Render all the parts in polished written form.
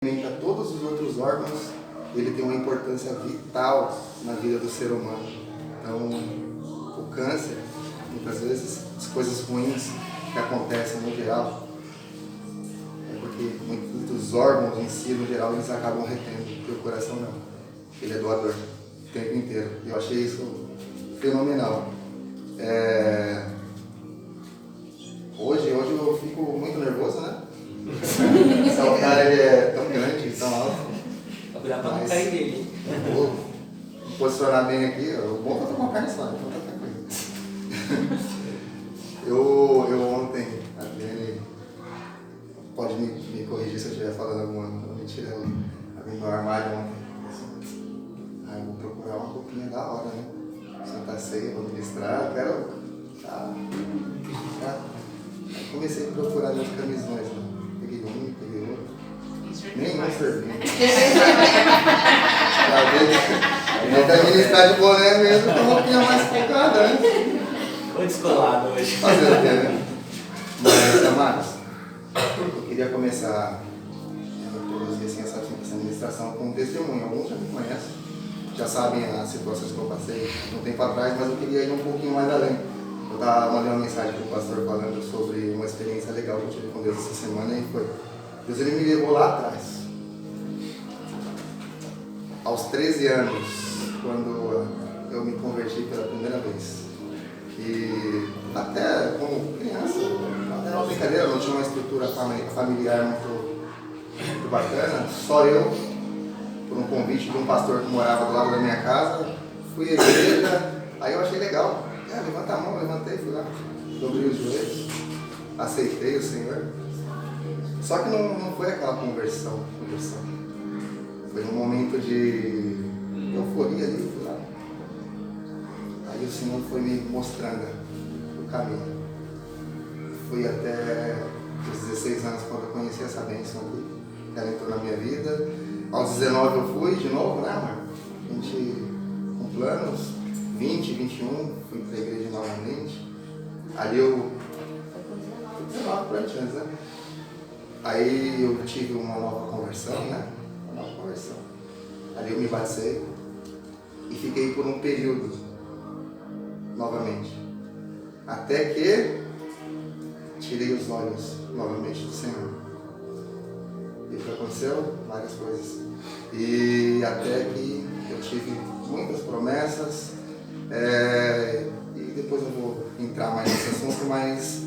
A todos os outros órgãos, ele tem uma importância vital na vida do ser humano. Então, o câncer, muitas vezes, as coisas ruins que acontecem no geral, é porque muitos dos órgãos em si, no geral, eles acabam retendo, porque o coração não. Ele é doador o tempo inteiro. Eu achei isso fenomenal. Hoje eu fico muito nervoso, né? Esse altar ele é tão grande, tão alto. Cuidado pra não cair dele. Vou me posicionar bem aqui. O bom é que eu tô com a carne só, então tá tranquilo. Eu ontem, a Adriane pode me corrigir se eu estiver falando alguma mentira. Eu abri meu armário ontem. Eu vou procurar uma roupinha da hora, né? Santa Ceia, vou ministrar, eu quero. Aí comecei a procurar as camisões, né? Peguei um, peguei outro. Nenhum serviu. Até ministrar de boné mesmo com roupinha mais focada, né? Tô descolado hoje. Fazer o quê, né? Mas, amados, eu queria começar a produzir assim, essa ministração com um testemunho. Alguns já me conhecem, já sabem as situações que eu passei um tempo atrás, mas eu queria ir um pouquinho mais além. Eu estava mandando uma mensagem para o pastor falando sobre uma experiência legal que eu tive com Deus essa semana e foi: Deus ele me levou lá atrás, aos 13 anos, quando eu me converti pela primeira vez. E até como criança, era uma brincadeira, não tinha uma estrutura familiar muito bacana, só eu, por um convite de um pastor que morava do lado da minha casa, fui à igreja, aí eu achei legal. Levanta a mão, levantei, fui lá, dobrei os joelhos, aceitei o Senhor. Só que não foi aquela conversão. Foi um momento de euforia ali, fui lá. Aí o Senhor foi me mostrando o caminho. Fui até os 16 anos quando eu conheci essa bênção aqui. Ela entrou na minha vida. Aos 19 eu fui de novo, né, amor? A gente com planos. 20, 21, fui para a igreja novamente. Ali eu... Fui 19 para antes, né? Aí eu tive uma nova conversão, né? Uma nova conversão. Ali eu me batizei e fiquei por um período novamente. Até que tirei os olhos novamente do Senhor. E o que aconteceu? Várias coisas. E até que eu tive muitas promessas. E depois eu vou entrar mais nesse assunto, mas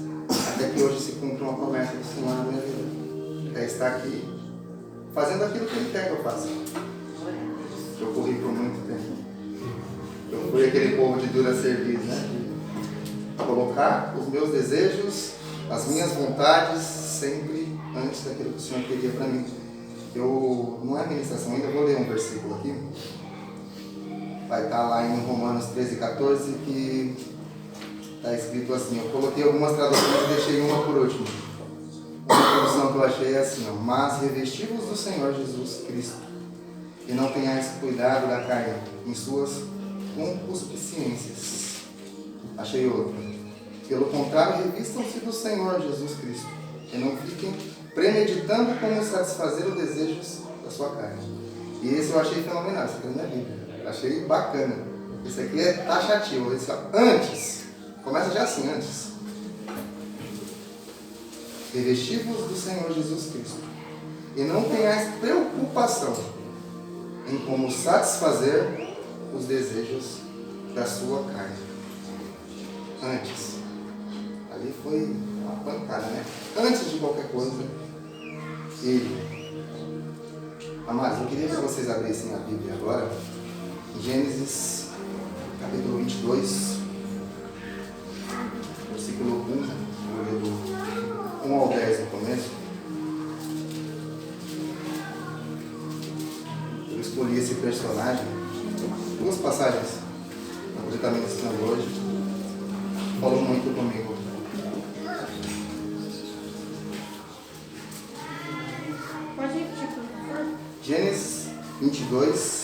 até que hoje se cumpre uma promessa do Senhor na minha vida. É estar aqui fazendo aquilo que Ele quer que eu faça. Eu corri por muito tempo. Eu fui aquele povo de dura serviço, né? De colocar os meus desejos, as minhas vontades, sempre antes daquilo que o Senhor queria para mim. Não é ministração ainda, eu vou ler um versículo aqui. Vai estar lá em Romanos 13, 14, que está escrito assim. Eu coloquei algumas traduções e deixei uma por último. Uma tradução que eu achei é assim: mas revestivos do Senhor Jesus Cristo, e não tenhais cuidado da carne em suas concupiscências. Achei outra. Pelo contrário, revistam-se do Senhor Jesus Cristo, e não fiquem premeditando como satisfazer os desejos da sua carne. E esse eu achei fenomenal, isso aqui na minha Bíblia. Achei bacana. Isso aqui é taxativo. Antes, começa já assim, antes. Revestivos do Senhor Jesus Cristo, e não tenhais preocupação em como satisfazer os desejos da sua carne. Antes. Ali foi uma pancada, né? Antes de qualquer coisa, Ele. Amados, eu queria que vocês abrissem a Bíblia agora. Gênesis, capítulo 22, versículo 1, vou ler do 1 ao 10 no começo. Eu escolhi esse personagem, duas passagens, que ele está ministrando hoje, falou muito comigo. Pode repetir, por favor? Gênesis 22,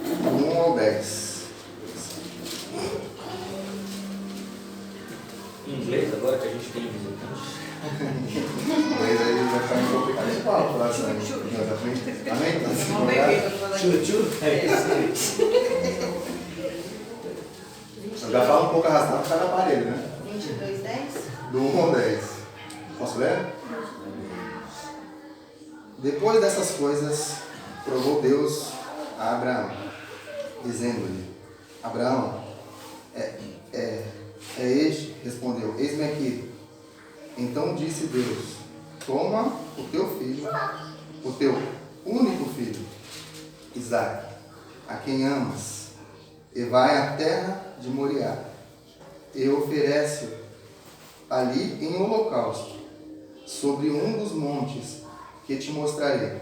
1 ao 10. Em inglês agora que a gente tem visitante. Inglês aí vai ficar meio complicado. Deixa eu falar o próximo aí. Amém? Tá se Vamos empolgado? beber, vou falar aqui. Tchu, é isso. Eu já falo um pouco arrastado, ficar na parede, né? 22:10. Do 1 ao 10. Posso ler? Depois dessas coisas, provou Deus a Abraão, dizendo-lhe: Abraão, é este? Respondeu: Eis-me aqui. Então disse Deus: Toma o teu filho, o teu único filho, Isaque, a quem amas, e vai à terra de Moriá, e oferece-o ali em holocausto, sobre um dos montes que te mostrarei.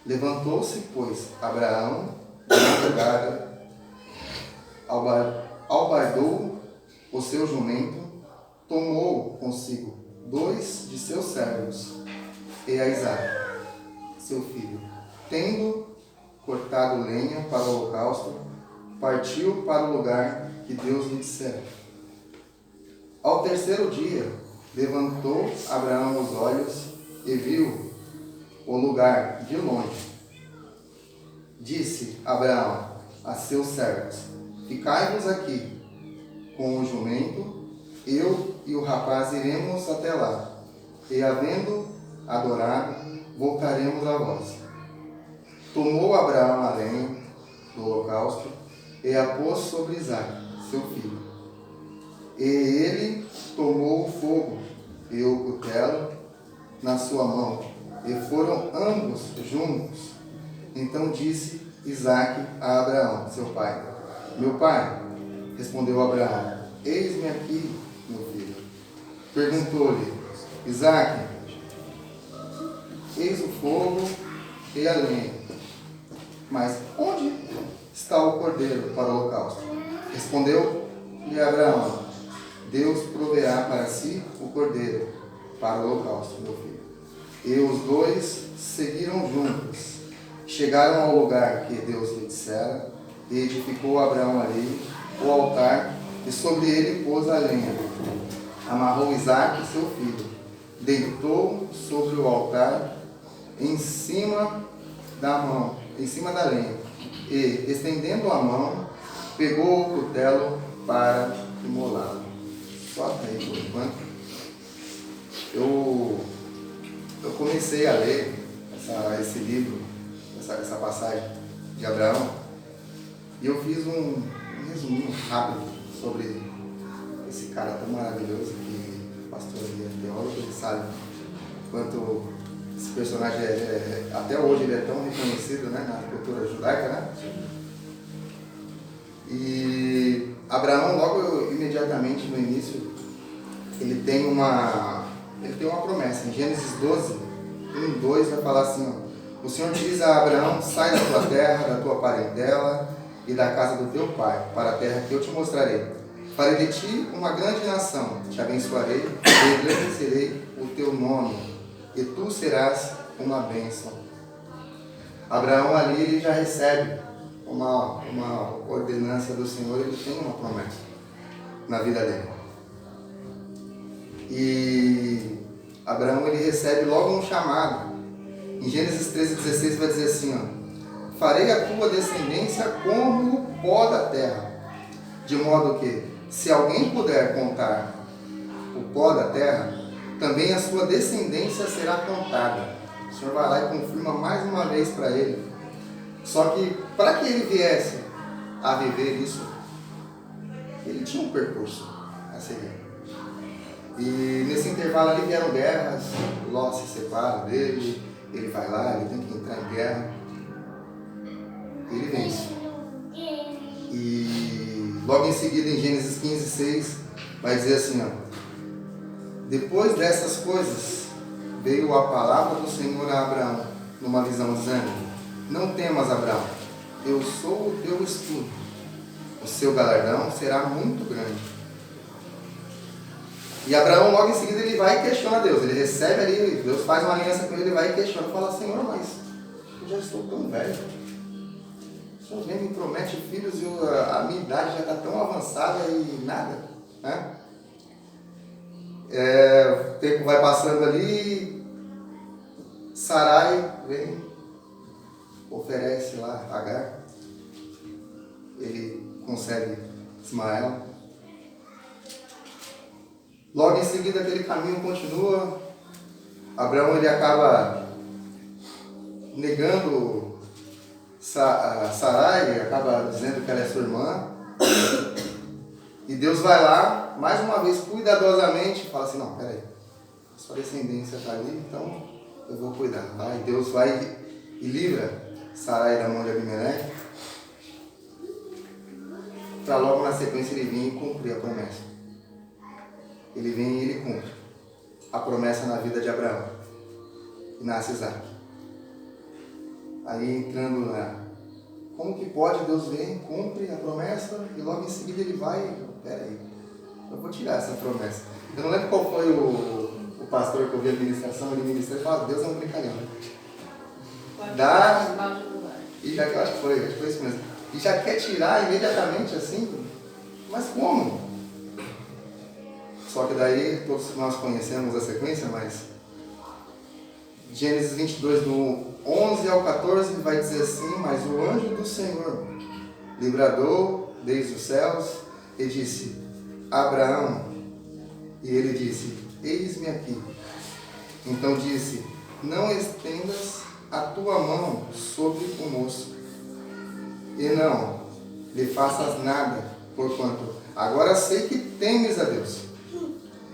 Levantou-se, pois, Abraão de madrugada, albardou o seu jumento, tomou consigo 2 de seus servos e a Isaque, seu filho. Tendo cortado lenha para o holocausto, partiu para o lugar que Deus lhe dissera. Ao terceiro dia, levantou Abraão os olhos e viu o lugar de longe. Disse Abraão a seus servos: Ficai-vos aqui com o jumento, eu e o rapaz iremos até lá, e havendo adorado, voltaremos a vós. Tomou Abraão a lenha do holocausto e a pôs sobre Isaque, seu filho. E ele tomou o fogo e o cutelo na sua mão, e foram ambos juntos. Então disse Isaque a Abraão, seu pai: Meu pai. Respondeu Abraão: Eis-me aqui, meu filho. Perguntou-lhe Isaque: Eis o fogo e a lenha, mas onde está o cordeiro para o holocausto? Respondeu-lhe Abraão: Deus proverá para si o cordeiro para o holocausto, meu filho. E os dois seguiram juntos. Chegaram ao lugar que Deus lhe dissera, e edificou Abraão ali o altar, e sobre ele pôs a lenha. Amarrou Isaque, seu filho, deitou sobre o altar, em cima da lenha, e, estendendo a mão, pegou o cutelo para imolá-lo. Só até aí por enquanto. Eu comecei a ler esse livro, essa passagem de Abraão, e eu fiz um resuminho rápido sobre esse cara tão maravilhoso que o pastor ali é teólogo, ele sabe quanto esse personagem até hoje ele é tão reconhecido, né, na cultura judaica, né? E Abraão, logo imediatamente no início, ele tem uma promessa. Em Gênesis 12, 1, 2, vai falar assim: ó, o Senhor diz a Abraão: sai da tua terra, da tua parentela e da casa do teu pai, para a terra que eu te mostrarei. Farei de ti uma grande nação, te abençoarei e engrandecerei o teu nome, e tu serás uma bênção. Abraão ali ele já recebe uma ordenança do Senhor, ele tem uma promessa na vida dele. E Abraão ele recebe logo um chamado. Em Gênesis 13:16 vai dizer assim: ó, farei a tua descendência como o pó da terra, de modo que, se alguém puder contar o pó da terra, também a sua descendência será contada. O Senhor vai lá e confirma mais uma vez para ele. Só que, para que ele viesse a viver isso, ele tinha um percurso a seguir. E nesse intervalo ali vieram guerras, Ló se separa dele, ele vai lá, ele tem que entrar em guerra, ele vence. E logo em seguida, em Gênesis 15:6, vai dizer assim, ó, depois dessas coisas, veio a palavra do Senhor a Abraão, numa visão dizendo: não temas, Abraão, eu sou o teu escudo, o seu galardão será muito grande. E Abraão logo em seguida ele vai e questiona Deus, ele recebe ali, Deus faz uma aliança com ele, ele vai e questiona, fala: Senhor, mas eu já estou tão velho, o Senhor vem e me promete filhos e a minha idade já está tão avançada e nada, né? O tempo vai passando ali, Sarai vem, oferece lá Agar, ele concebe Ismael. Logo em seguida aquele caminho continua, Abraão ele acaba negando Sarai, acaba dizendo que ela é sua irmã, e Deus vai lá, mais uma vez cuidadosamente, fala assim, não, peraí, sua descendência está ali, então eu vou cuidar. Vai, Deus vai e livra Sarai da mão de Abimeleque, para logo na sequência ele vir e cumprir a promessa. Ele vem e ele cumpre a promessa na vida de Abraão. E nasce Isaac. Aí entrando na... Como que pode Deus vem, cumpre a promessa e logo em seguida ele vai... Peraí, eu vou tirar essa promessa. Eu não lembro qual foi o pastor que eu vi a ministração, ele ministrou e falou, Deus é um brincalhão. Dá... E já que eu acho que foi isso mesmo. E já quer tirar imediatamente assim? Mas como? Só que daí todos nós conhecemos a sequência, mas Gênesis 22, do 11 ao 14, vai dizer assim, mas o anjo do Senhor lhe bradou desde os céus e disse, Abraão, e ele disse, eis-me aqui. Então disse, não estendas a tua mão sobre o moço, e não lhe faças nada, porquanto agora sei que temes a Deus,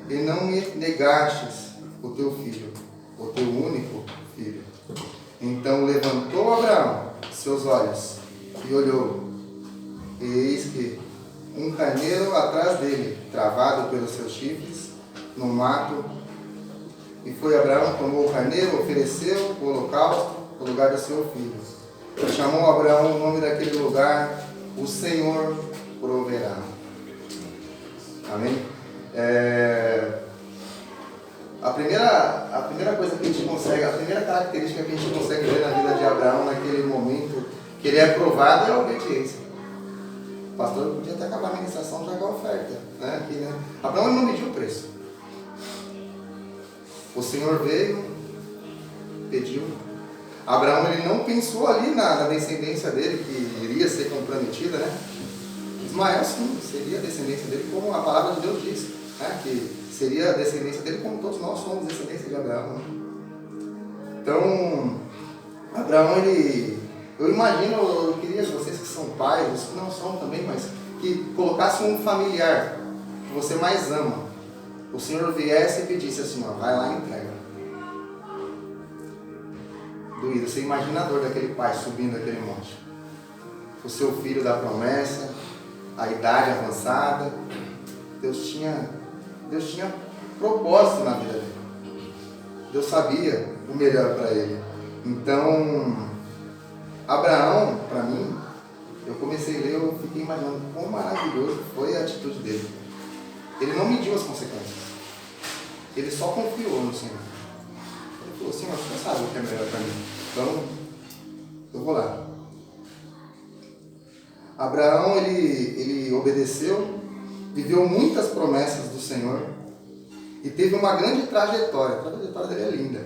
e não me negastes o teu filho, o teu único filho. Então levantou Abraão seus olhos e olhou, e eis que um carneiro atrás dele, travado pelos seus chifres, no mato. E foi Abraão, tomou o carneiro, ofereceu o holocausto no lugar do seu filho. E chamou Abraão o nome daquele lugar, o Senhor proverá. Amém? A primeira coisa que a gente consegue, a primeira característica que a gente consegue ver na vida de Abraão naquele momento, que ele é provado, é a obediência. O pastor podia até acabar a ministração já com a oferta, né? Aqui, né? Abraão não mediu o preço. O Senhor veio, pediu. Abraão ele não pensou ali na descendência dele, que iria ser comprometida, né? Ismael sim, seria a descendência dele, como a palavra de Deus diz, né? Que seria a descendência dele, como todos nós somos descendência de Abraão. Né? Então, Abraão, eu imagino, eu queria que vocês que são pais, os que não são também, mas que colocassem um familiar que você mais ama, o Senhor viesse e pedisse assim, ó, vai lá e entrega. Doído, você imagina a dor daquele pai subindo aquele monte. O seu filho da promessa, a idade avançada, Deus tinha propósito na vida dele. Deus sabia o melhor para ele. Então, Abraão, para mim, eu comecei a ler, eu fiquei imaginando quão maravilhoso foi a atitude dele. Ele não mediu as consequências. Ele só confiou no Senhor. Ele falou, Senhor, você sabe o que é melhor para mim. Então, eu vou lá. Abraão, ele obedeceu, viveu muitas promessas do Senhor e teve uma grande trajetória. A trajetória dele é linda.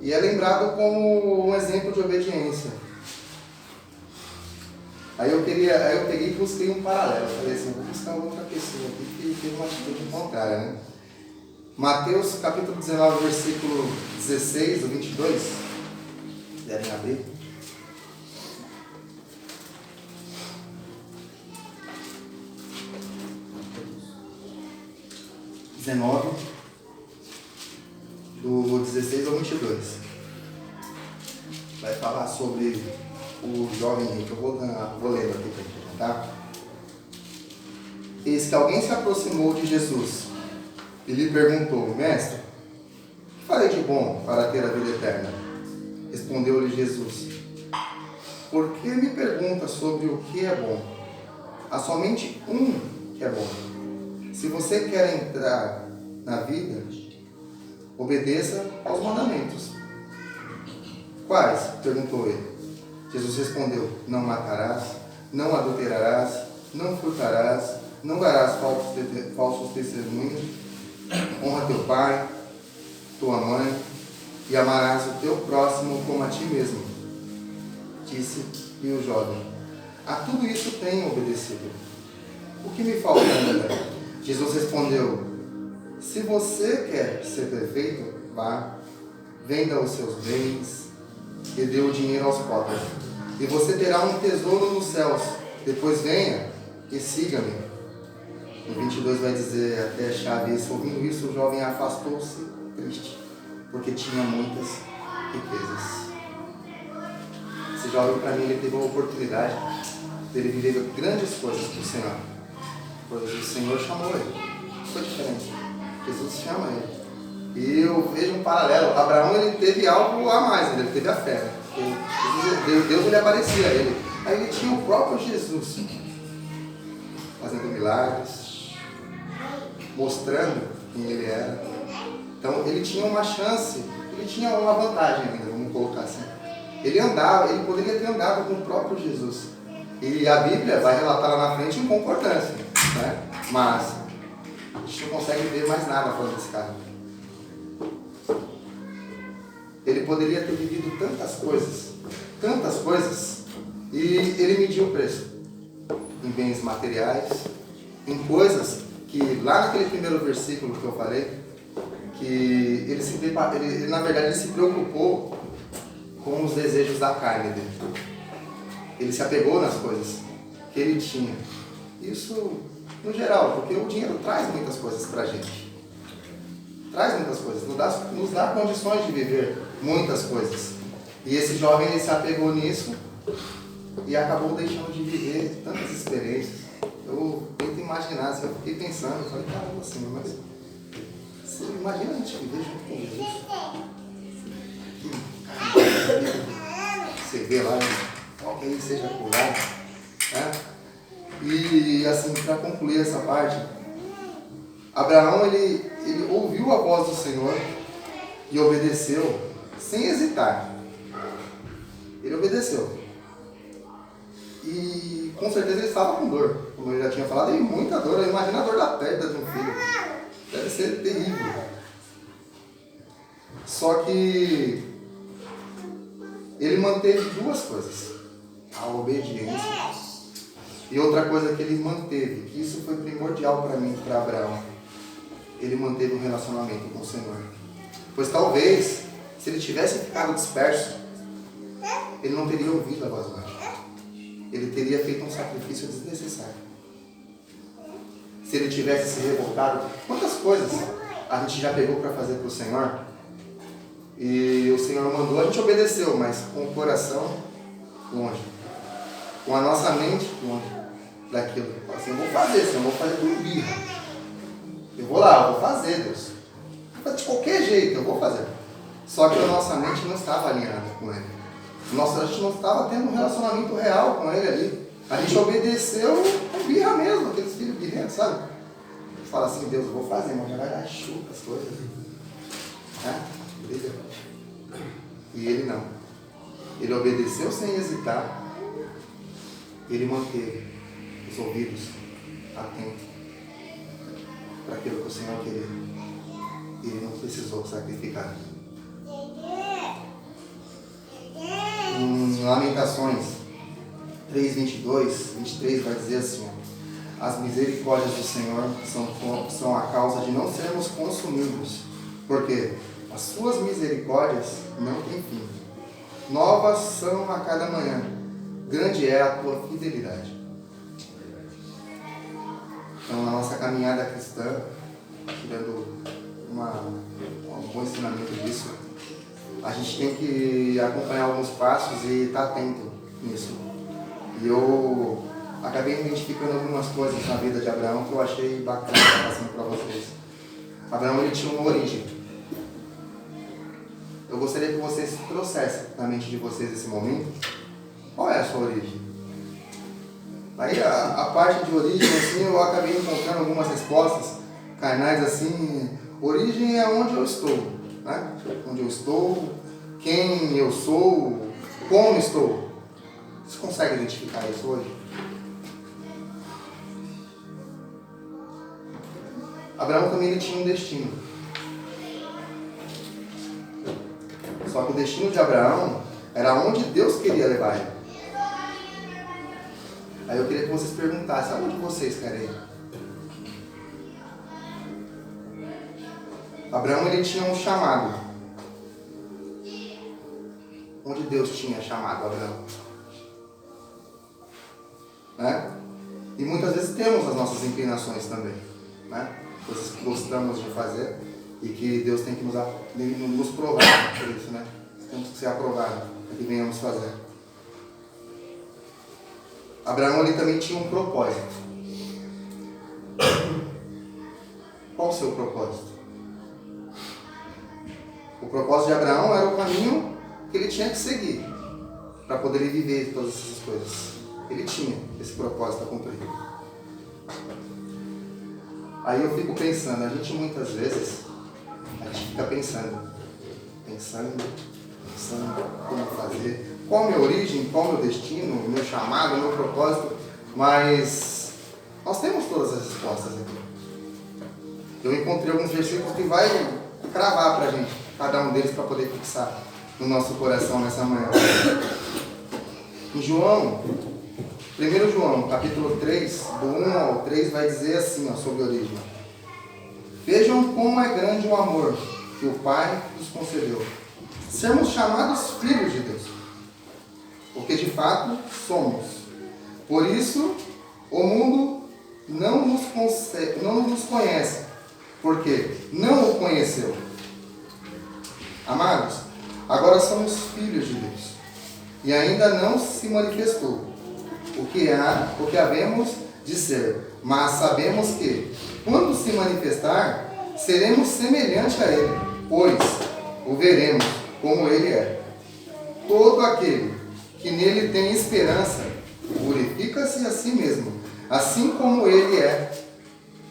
E é lembrado como um exemplo de obediência. Aí eu peguei e busquei um paralelo. Eu falei assim, vou buscar outra pessoa aqui que teve uma atitude contrária, né? Mateus capítulo 19, versículo 16 ou 22. Devem abrir. Do 16 ao 22. Vai falar sobre o jovem rico. Eu vou ler aqui para gente, tá? Eis que alguém se aproximou de Jesus e lhe perguntou, mestre, o que farei de bom para ter a vida eterna? Respondeu-lhe Jesus, por que me pergunta sobre o que é bom? Há somente um que é bom. Se você quer entrar na vida, obedeça aos mandamentos. Quais? Perguntou ele. Jesus respondeu, não matarás, não adulterarás, não furtarás, não darás falsos testemunhos, honra teu pai, tua mãe, e amarás o teu próximo como a ti mesmo. Disse-lhe o jovem: a tudo isso tenho obedecido. O que me falta ainda? Jesus respondeu: se você quer ser perfeito, vá, venda os seus bens e dê o dinheiro aos pobres, e você terá um tesouro nos céus. Depois venha e siga-me. No 22 vai dizer até a chave isso. Ouvindo isso, o jovem afastou-se triste, porque tinha muitas riquezas. Esse jovem, para mim, ele teve uma oportunidade de ele viver grandes coisas para o Senhor. Pois o Senhor chamou ele. Foi diferente. Jesus chama ele. E eu vejo um paralelo. Abraão, ele teve algo a mais, ele teve a fé. Né? Deus ele aparecia a ele. Aí ele tinha o próprio Jesus fazendo milagres, mostrando quem ele era. Então ele tinha uma chance, ele tinha uma vantagem ainda, vamos colocar assim. Ele andava, ele poderia ter andado com o próprio Jesus. E a Bíblia vai relatar lá na frente em concordância, né? Mas a gente não consegue ver mais nada falando desse cara. Ele poderia ter vivido tantas coisas, e ele mediu o preço em bens materiais, em coisas que lá naquele primeiro versículo que eu falei, que ele na verdade ele se preocupou com os desejos da carne dele. Ele se apegou nas coisas que ele tinha. Isso no geral, porque o dinheiro traz muitas coisas pra gente. Traz muitas coisas, nos dá condições de viver muitas coisas. E esse jovem ele se apegou nisso e acabou deixando de viver tantas experiências. Eu tento imaginar, assim, eu fiquei pensando, eu falei, caramba, assim, mas você imagina a gente viver junto com Jesus? Você vê lá, qualquer que seja curado, né? E assim, para concluir essa parte, Abraão ele ouviu a voz do Senhor e obedeceu sem hesitar. Ele obedeceu. E com certeza ele estava com dor, como eu já tinha falado, e muita dor. Imagina a dor da perda de um filho. Deve ser terrível. Só que ele manteve duas coisas: a obediência e outra coisa que ele manteve, que isso foi primordial para mim, para Abraão. Ele manteve um relacionamento com o Senhor. Pois talvez, se ele tivesse ficado disperso, ele não teria ouvido a voz mágica. Ele teria feito um sacrifício desnecessário. Se ele tivesse se revoltado, quantas coisas a gente já pegou para fazer para o Senhor? E o Senhor mandou, a gente obedeceu, mas com o coração longe. Com a nossa mente longe daquilo. Assim, eu vou fazer, Senhor, eu vou fazer com birra. Eu vou lá, eu vou fazer, Deus. De qualquer jeito, eu vou fazer. Só que a nossa mente não estava alinhada com Ele. A gente não estava tendo um relacionamento real com Ele ali. A gente obedeceu com birra mesmo, aqueles filhos birrentos, sabe? Você fala assim, Deus, eu vou fazer, mas já vai dar chuva as coisas. Beleza? E ele não. Ele obedeceu sem hesitar. Ele manteve os ouvidos atentos para aquilo que o Senhor queria. Ele não precisou sacrificar. Em Lamentações 3:22-23 vai dizer assim: as misericórdias do Senhor são a causa de não sermos consumidos, porque as suas misericórdias não têm fim. Novas são a cada manhã. Grande é a tua fidelidade. Então, na nossa caminhada cristã, tirando um bom ensinamento disso, a gente tem que acompanhar alguns passos e estar atento nisso. E eu acabei identificando algumas coisas na vida de Abraão que eu achei bacana estar passando para vocês. Abraão, ele tinha uma origem. Eu gostaria que vocês trouxessem na mente de vocês esse momento. Qual é a sua origem? Aí a parte de origem, assim, eu acabei encontrando algumas respostas carnais, assim. Origem é onde eu estou, né? Onde eu estou, quem eu sou, como estou. Você consegue identificar isso hoje? Abraão também ele tinha um destino. Só que o destino de Abraão era onde Deus queria levar ele. Aí eu queria que vocês perguntassem, aonde vocês querem ir? Abraão, ele tinha um chamado. Onde Deus tinha chamado Abraão? Né? E muitas vezes temos as nossas inclinações também, né? Coisas que gostamos de fazer e que Deus tem que nos provar por isso, né? Temos que ser aprovados para que venhamos fazer. Abraão, ele também tinha um propósito. Qual o seu propósito? O propósito de Abraão era o caminho que ele tinha que seguir para poder viver todas essas coisas. Ele tinha esse propósito a cumprir. Aí eu fico pensando, a gente muitas vezes, a gente fica pensando como fazer, qual a minha origem, qual o meu destino, o meu chamado, o meu propósito, mas nós temos todas as respostas aqui. Eu encontrei alguns versículos que vai cravar para a gente, cada um deles para poder fixar no nosso coração nessa manhã. Em João, 1 João, capítulo 3, do 1 ao 3, vai dizer assim, ó, sobre a origem. Vejam como é grande o amor que o Pai nos concedeu. Sermos chamados filhos de Deus. Porque de fato somos. Por isso, o mundo não nos conhece. Porque não o conheceu. Amados, agora somos filhos de Deus. E ainda não se manifestou o que havemos de ser. Mas sabemos que, quando se manifestar, seremos semelhantes a Ele, pois o veremos como Ele é. Todo aquele que nele tem esperança, purifica-se a si mesmo, assim como Ele é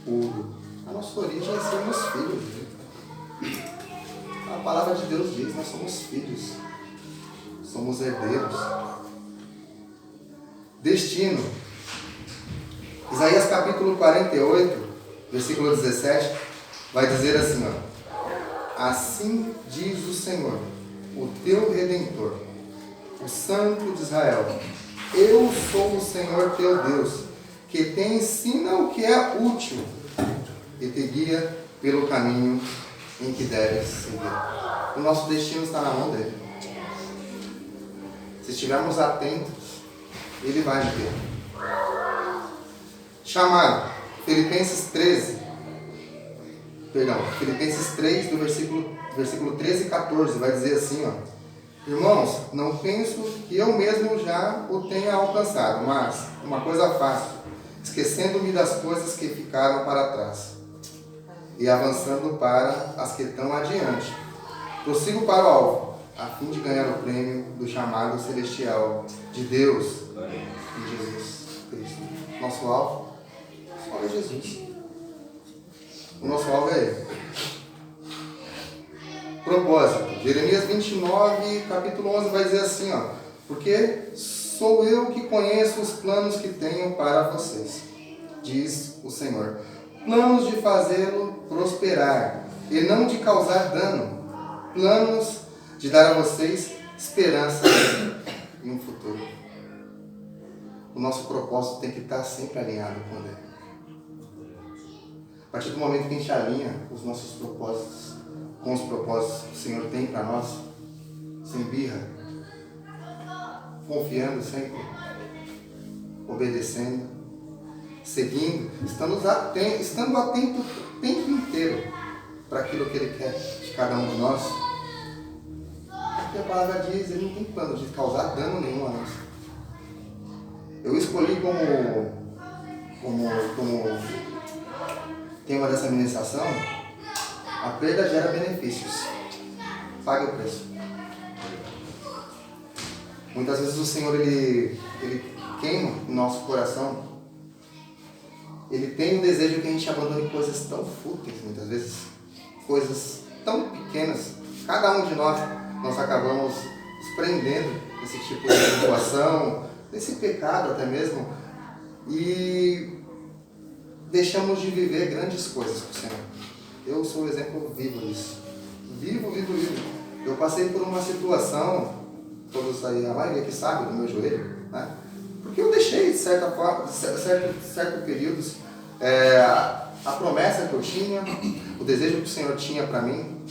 puro. A nossa origem é sermos filhos. A palavra de Deus diz, nós somos filhos. Somos herdeiros. Destino. Isaías capítulo 48, versículo 17, vai dizer assim, ó. Assim diz o Senhor, o teu Redentor, o Santo de Israel. Eu sou o Senhor teu Deus, que te ensina o que é útil e te guia pelo caminho em que deves seguir. O nosso destino está na mão dele. Se estivermos atentos, ele vai viver. Chamado, Filipenses 3, do versículo 13 e 14, vai dizer assim, ó. Irmãos, não penso que eu mesmo já o tenha alcançado, mas uma coisa faço, esquecendo-me das coisas que ficaram para trás e avançando para as que estão adiante. Prossigo para o alvo, a fim de ganhar o prêmio do chamado celestial de Deus em Jesus Cristo. Nosso alvo é Jesus. O nosso alvo é Ele. Propósito. Jeremias 29, capítulo 11, vai dizer assim, ó. Porque sou eu que conheço os planos que tenho para vocês, diz o Senhor. Planos de fazê-lo prosperar e não de causar dano. Planos de dar a vocês esperança e um futuro. O nosso propósito tem que estar sempre alinhado com Ele. A partir do momento que a gente alinha os nossos propósitos com os propósitos que o Senhor tem para nós, sem birra, confiando sempre, obedecendo, seguindo, estando atento o tempo inteiro para aquilo que Ele quer de cada um de nós. Porque a palavra diz, Ele não tem plano de causar dano nenhum a nós. Eu escolhi como tema dessa ministração, a perda gera benefícios. Pague o preço. Muitas vezes o Senhor, ele queima o nosso coração. Ele tem o desejo que a gente abandone coisas tão fúteis, muitas vezes. Coisas tão pequenas. Cada um de nós acabamos nos prendendo nesse tipo de situação, nesse pecado até mesmo. E deixamos de viver grandes coisas com o Senhor. Eu sou o exemplo vivo disso. Vivo. Eu passei por uma situação, todos aí, a maioria que sabe do meu joelho, né? Porque eu deixei, de certa forma, certo períodos, a promessa que eu tinha, o desejo que o Senhor tinha para mim,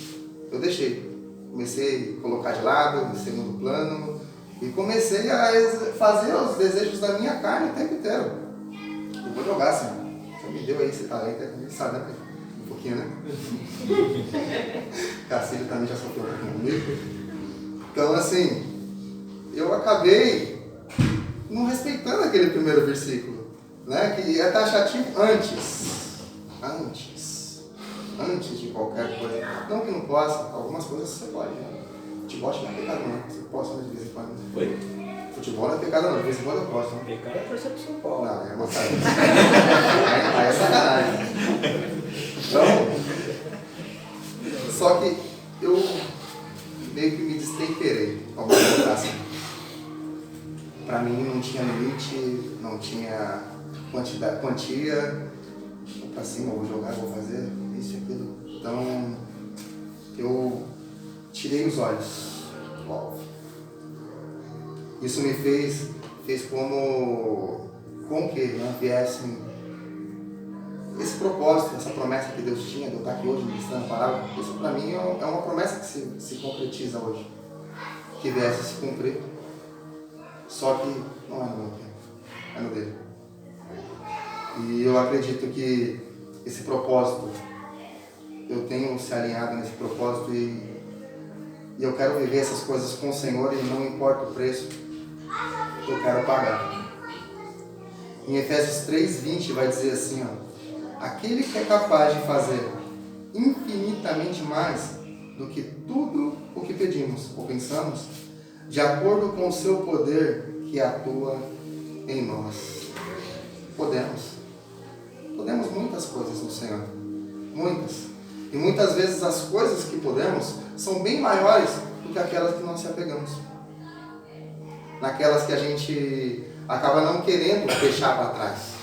eu deixei. Comecei a colocar de lado, em segundo plano, e comecei a fazer os desejos da minha carne o tempo inteiro. Eu vou jogar, Senhor. Você me deu aí esse talento, sabe, né? Um pouquinho, né? Cacilho também já sofreu um pouquinho comigo. Então, assim, eu acabei não respeitando aquele primeiro versículo, né? Que é taxativo antes de qualquer coisa. Não que não possa, algumas coisas você pode, né? Futebol não é pecado não, você possa, né, de vez em quando. Oi? Futebol não é pecado não, de vez em quando eu posso. Né? Pecado é torcer pro São Paulo. Não, é uma saída. Aí é sacanagem. Então, só que eu meio que me destemperei ao me colocar assim. Pra mim não tinha limite, não tinha quantia, vou pra cima, vou jogar, vou fazer isso e aquilo. Então, eu tirei os olhos do alvo. Isso me fez com que né, viesse esse propósito, essa promessa que Deus tinha de eu estar aqui hoje ministrando a palavra. Isso para mim é uma promessa que se concretiza hoje, que viesse se cumprir. Só que não é no meu tempo, é no dele. E eu acredito que esse propósito, eu tenho se alinhado nesse propósito e eu quero viver essas coisas com o Senhor e não importa o preço, eu quero pagar. Em Efésios 3:20 vai dizer assim, ó, aquele que é capaz de fazer infinitamente mais do que tudo o que pedimos ou pensamos, de acordo com o seu poder que atua em nós. Podemos muitas coisas no Senhor, muitas. E muitas vezes as coisas que podemos são bem maiores do que aquelas que nós se apegamos. Naquelas que a gente acaba não querendo deixar para trás.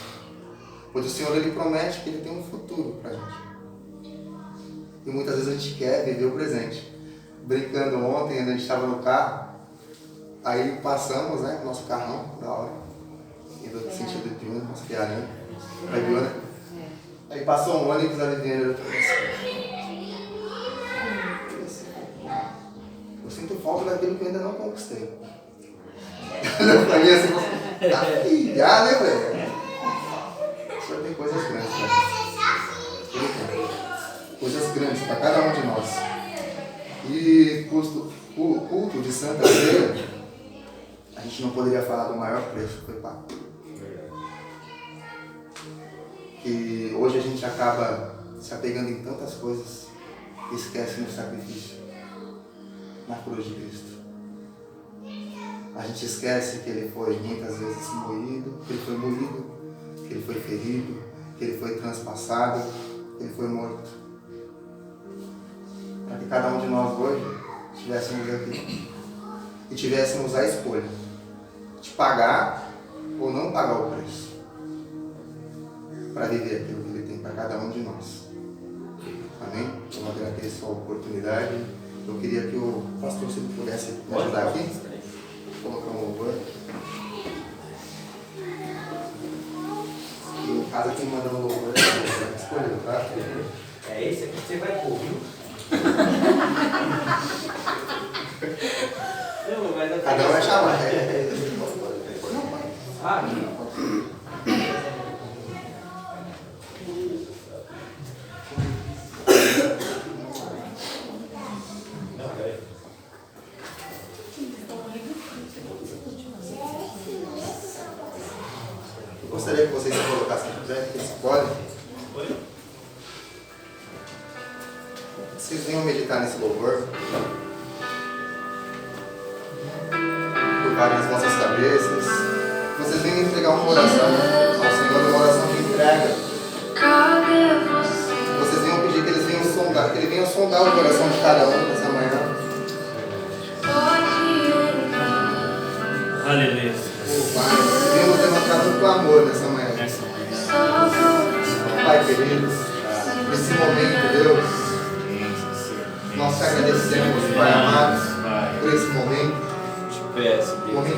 Pois o Senhor, Ele promete que Ele tem um futuro para a gente. E muitas vezes a gente quer viver o presente. Brincando ontem, a gente estava no carro, aí passamos, né, nosso carrão, da hora, indo no sentido de Biúna, nossa Piarana, para Biúna. Aí passou um ônibus ali dentro, eu sinto falta daquilo que eu ainda não conquistei. Pra mim assim, tá filhado, né, velho? O Senhor tem coisas grandes pra gente. Ele tem. Coisas grandes para cada um de nós. E o culto de Santa Ceia, a gente não poderia falar do maior preço que foi pago. Que hoje a gente acaba se apegando em tantas coisas e esquece do sacrifício na cruz de Cristo. A gente esquece que Ele foi muitas vezes moído, que Ele foi moído, que Ele foi ferido, que Ele foi transpassado, que Ele foi morto. Para que cada um de nós hoje estivéssemos aqui e tivéssemos a escolha de pagar ou não pagar o preço para viver aquilo que Ele tem para cada um de nós. Amém? Eu agradeço a oportunidade. Eu queria que o pastor, se ele pudesse me ajudar aqui, colocar um louvor. E em casa quem manda um louvor é escolhido, tá? É esse aqui que você vai pôr, viu? Não, mas eu Cada um vai chamar. Ah, não. Eu gostaria que vocês se colocassem de pé, que eles podem. Vocês venham meditar nesse louvor. Curvarem as vossas cabeças. Vocês venham entregar uma oração ao Senhor, uma oração de entrega. Vocês venham pedir que Ele venha sondar o coração de cada um nessa manhã. Aleluia. Pai, venhamos demonstrar muito amor nessa manhã. Pai querido, nesse momento, Deus, nós te agradecemos, Pai amado, Pai, por esse momento. te peço, Deus. Momento